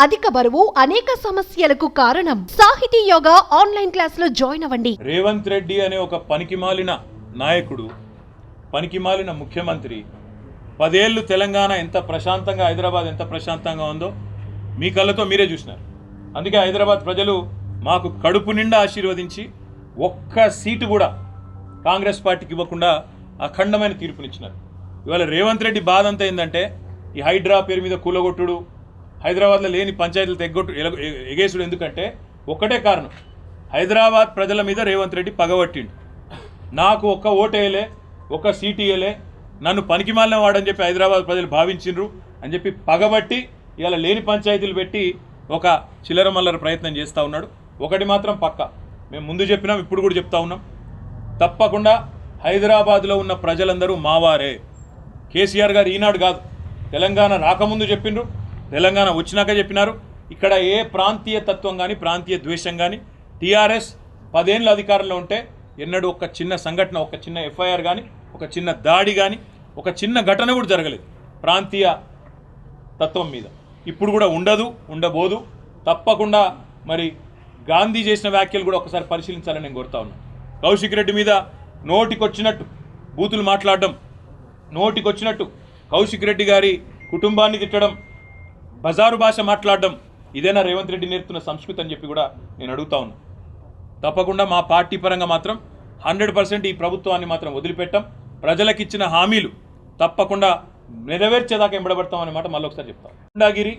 అధిక బరువు అనేక సమస్యలకు కారణం. సాహితీ యోగా ఆన్లైన్ క్లాసులో జాయిన్ అవ్వండి. రేవంత్ రెడ్డి అనే ఒక పనికిమాలిన నాయకుడు, పనికిమాలిన ముఖ్యమంత్రి 10 ఏళ్ళు తెలంగాణ ఎంత ప్రశాంతంగా, హైదరాబాద్ ఎంత ప్రశాంతంగా ఉందో మీ కళ్ళతో మీరే చూసినారు. అందుకే హైదరాబాద్ ప్రజలు మాకు కడుపు నిండా ఆశీర్వదించి ఒక్క సీటు కూడా కాంగ్రెస్ పార్టీకి ఇవ్వకుండా అఖండమైన తీర్పునిచ్చినారు. ఇవాళ రేవంత్ రెడ్డి బాధ అంతా ఏంటంటే ఈ హైడ్రా పేరు మీద కూలగొట్టుడు, హైదరాబాద్లో లేని పంచాయతీలు ఎగేసుడు. ఎందుకంటే ఒక్కటే కారణం, హైదరాబాద్ ప్రజల మీద రేవంత్ రెడ్డి పగబట్టిండు. నాకు ఒక్క ఓటేయలే, ఒక్క సీటు ఇయ్యలే, నన్ను పనికిమాలిన వాడని చెప్పి హైదరాబాద్ ప్రజలు భావించిండ్రు అని చెప్పి పగబట్టి ఇవాళ లేని పంచాయతీలు పెట్టి ఒక చిల్లర మల్లర ప్రయత్నం చేస్తూ ఉన్నాడు. ఒకటి మాత్రం పక్క, మేము ముందు చెప్పినాం, ఇప్పుడు కూడా చెప్తా ఉన్నాం, తప్పకుండా హైదరాబాద్లో ఉన్న ప్రజలందరూ మావారే. కేసీఆర్ గారు ఈనాడు కాదు, తెలంగాణ రాకముందు చెప్పిండ్రు, తెలంగాణ వచ్చినాక చెప్పినారు. ఇక్కడ ఏ ప్రాంతీయ తత్వం కానీ, ప్రాంతీయ ద్వేషం కానీ, టీఆర్ఎస్ 10 ఏళ్ళ అధికారంలో ఉంటే ఎన్నడూ ఒక చిన్న సంఘటన, ఒక చిన్న ఎఫ్ఐఆర్ కానీ, ఒక చిన్న దాడి కానీ, ఒక చిన్న ఘటన కూడా జరగలేదు ప్రాంతీయ తత్వం మీద. ఇప్పుడు కూడా ఉండదు, ఉండబోదు. తప్పకుండా మరి గాంధీ చేసిన వ్యాఖ్యలు కూడా ఒకసారి పరిశీలించాలని నేను కోరుతా ఉన్నాను. కౌశిక్ రెడ్డి మీద నోటికొచ్చినట్టు బూతులు మాట్లాడడం, నోటికొచ్చినట్టు కౌశిక్ రెడ్డి గారి కుటుంబాన్ని తిట్టడం, బజారు భాష మాట్లాడడం, ఇదేనా రేవంత్ రెడ్డి నేర్పుతున్న సంస్కృతి అని చెప్పి కూడా నేను అడుగుతా ఉన్నా. తప్పకుండా మా పార్టీ పరంగా మాత్రం 100% ఈ ప్రభుత్వాన్ని మాత్రం వదిలిపెట్టాం. ప్రజలకు ఇచ్చిన హామీలు తప్పకుండా నెరవేర్చేదాకా ఎంబడబడతామనే మాట మళ్ళీ ఒకసారి చెప్తాం. గుండాగిరి,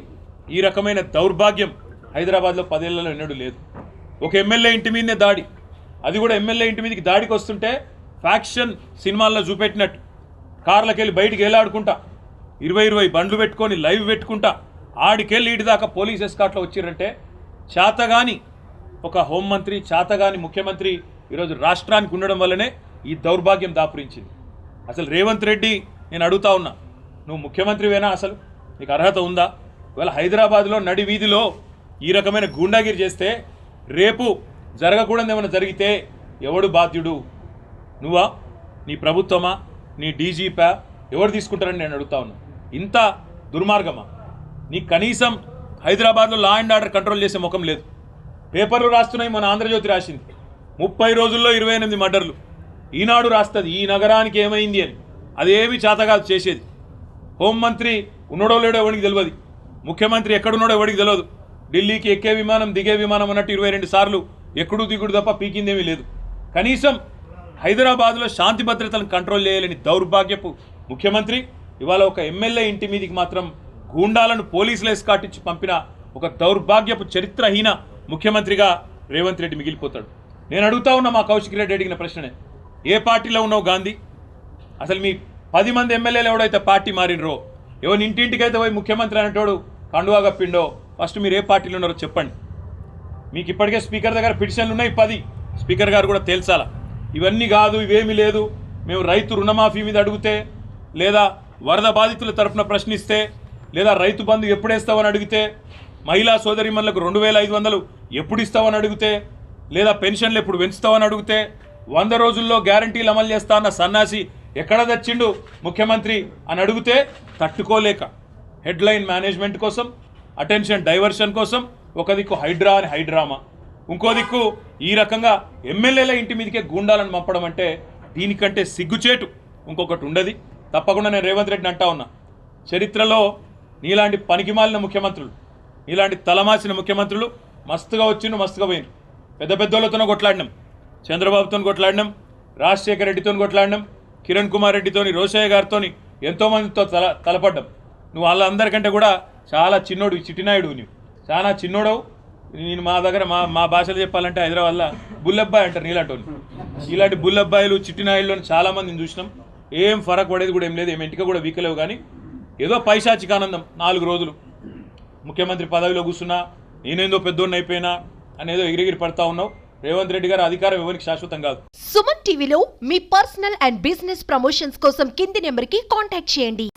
ఈ రకమైన దౌర్భాగ్యం హైదరాబాద్లో 10 ఏళ్లలో ఎన్నడూ లేదు. ఒక ఎమ్మెల్యే ఇంటి మీదనే దాడి, అది కూడా ఎమ్మెల్యే ఇంటి మీదకి దాడికి వస్తుంటే ఫ్యాక్షన్ సినిమాల్లో చూపెట్టినట్టు కార్లకి వెళ్ళి బయటికి వెళ్ళాడుకుంటా 20 బండ్లు పెట్టుకొని లైవ్ పెట్టుకుంటా ఆడికెళ్ళి ఇటు దాకా పోలీస్ ఎస్కాట్లో వచ్చిరంటే చేతగాని ఒక హోంమంత్రి, చేతగాని ముఖ్యమంత్రి ఈరోజు రాష్ట్రానికి ఉండడం వల్లనే ఈ దౌర్భాగ్యం దాపురించింది. అసలు రేవంత్ రెడ్డి, నేను అడుగుతా ఉన్నా, నువ్వు ముఖ్యమంత్రివేనా? అసలు నీకు అర్హత ఉందా? ఇవాళ హైదరాబాద్లో నడి వీధిలో ఈ రకమైన గూండాగిరి చేస్తే రేపు జరగకూడదు ఏమైనా జరిగితే ఎవడు బాధ్యుడు? నువ్వా, నీ ప్రభుత్వమా, నీ డీజీపా, ఎవరు తీసుకుంటారని నేను అడుగుతా ఉన్నా. ఇంత దుర్మార్గమా? నీకు కనీసం హైదరాబాద్లో లా అండ్ ఆర్డర్ కంట్రోల్ చేసే ముఖం లేదు. పేపర్లు రాస్తున్నాయి, మన ఆంధ్రజ్యోతి రాసింది 30 రోజుల్లో 28 మర్డర్లు. ఈనాడు రాస్తుంది ఈ నగరానికి ఏమైంది అని. అదేమి చేతగాదు చేసేది. హోంమంత్రి ఉన్నాడో లేడో ఎవరికి తెలియదు, ముఖ్యమంత్రి ఎక్కడున్నాడో ఎవరికి తెలియదు. ఢిల్లీకి ఎక్కే విమానం, దిగే విమానం అన్నట్టు 22 సార్లు ఎక్కడు దిగుడు తప్ప పీకిందేమీ లేదు. కనీసం హైదరాబాద్లో శాంతి భద్రతలను కంట్రోల్ చేయలేని దౌర్భాగ్యపు ముఖ్యమంత్రి ఇవాళ ఒక ఎమ్మెల్యే ఇంటి మీదకి మాత్రం గూండాలను పోలీసులు ఎస్కాటించి పంపిన ఒక దౌర్భాగ్యపు చరిత్రహీన ముఖ్యమంత్రిగా రేవంత్ రెడ్డి మిగిలిపోతాడు. నేను అడుగుతా ఉన్నా, మా కౌశిక్ రెడ్డి అడిగిన ప్రశ్ననే, ఏ పార్టీలో ఉన్నావు గాంధీ? అసలు మీ 10 మంది ఎమ్మెల్యేలు ఎవడైతే పార్టీ మారినరో, ఎవరి ఇంటింటికైతే పోయి ముఖ్యమంత్రి అనేటోడు కండువా కప్పిండో, ఫస్ట్ మీరు ఏ పార్టీలో ఉన్నారో చెప్పండి. మీకు ఇప్పటికే స్పీకర్ దగ్గర పిటిషన్లు ఉన్నాయి 10. స్పీకర్ గారు కూడా తేల్చాలా. ఇవన్నీ కాదు, ఇవేమీ లేదు, మేము రైతు రుణమాఫీ మీద అడిగితే, లేదా వరద బాధితుల తరఫున ప్రశ్నిస్తే, లేదా రైతు బంధు ఎప్పుడు ఇస్తామని అడిగితే, మహిళా సోదరిమణులకు 2500 ఎప్పుడు ఇస్తామని అడిగితే, లేదా పెన్షన్లు ఎప్పుడు పెంచుతామని అడిగితే, 100 రోజుల్లో గ్యారంటీలు అమలు చేస్తా అన్న సన్నాసి ఎక్కడ తెచ్చిండు ముఖ్యమంత్రి అని అడిగితే తట్టుకోలేక హెడ్లైన్ మేనేజ్మెంట్ కోసం, అటెన్షన్ డైవర్షన్ కోసం ఒక దిక్కు హైడ్రా అని హైడ్రామా, ఇంకో దిక్కు ఈ రకంగా ఎమ్మెల్యేల ఇంటి మీదకే గూండాలను పంపడం అంటే దీనికంటే సిగ్గుచేటు ఇంకొకటి ఉండదు. తప్పకుండా నేను రేవంత్ రెడ్డిని అంటా ఉన్నా, చరిత్రలో నీలాంటి పనికిమాలిన ముఖ్యమంత్రులు, నీలాంటి తలమాసిన ముఖ్యమంత్రులు మస్తుగా వచ్చిండు, మస్తుగా పోయిండు. పెద్ద పెద్దోళ్ళతోనే కొట్లాడినాం, చంద్రబాబుతో కొట్లాడినాం, రాజశేఖర రెడ్డితో కొట్లాడినాం, కిరణ్ కుమార్ రెడ్డితోని, రోషయ్య గారితో, ఎంతోమందితో తలపడ్డాం. నువ్వు వాళ్ళందరికంటే కూడా చాలా చిన్నోడు, చిట్టినాయుడు, నువ్వు చాలా చిన్నోడవు. నేను మా దగ్గర మా భాషలో చెప్పాలంటే హైదరాబాద్లో బుల్లబ్బాయి అంటారు నీలాంటి. ఇలాంటి బుల్లబ్బాయిలు, చిట్టినాయుళ్ళు చాలామందిని చూసినాం. ఏం ఫరక్ పడేది కూడా ఏం లేదు, ఏం ఇంటికి కూడా వీకలేవు. కానీ ఏదో పైశాచికానందం, 4 రోజులు ముఖ్యమంత్రి పదవిలో కూర్చున్నా, నేనేందో పెద్దోడిని అయిపోయినా అనేదో ఎగిరిగిరి పడతా ఉన్నావు. రేవంత్ రెడ్డి గారి అధికారం ఎవరికి శాశ్వతం కాదు. సుమన్ టీవీలో మీ పర్సనల్ అండ్ బిజినెస్ ప్రమోషన్స్ కోసం కింది నెంబర్కి కాంటాక్ట్ చేయండి.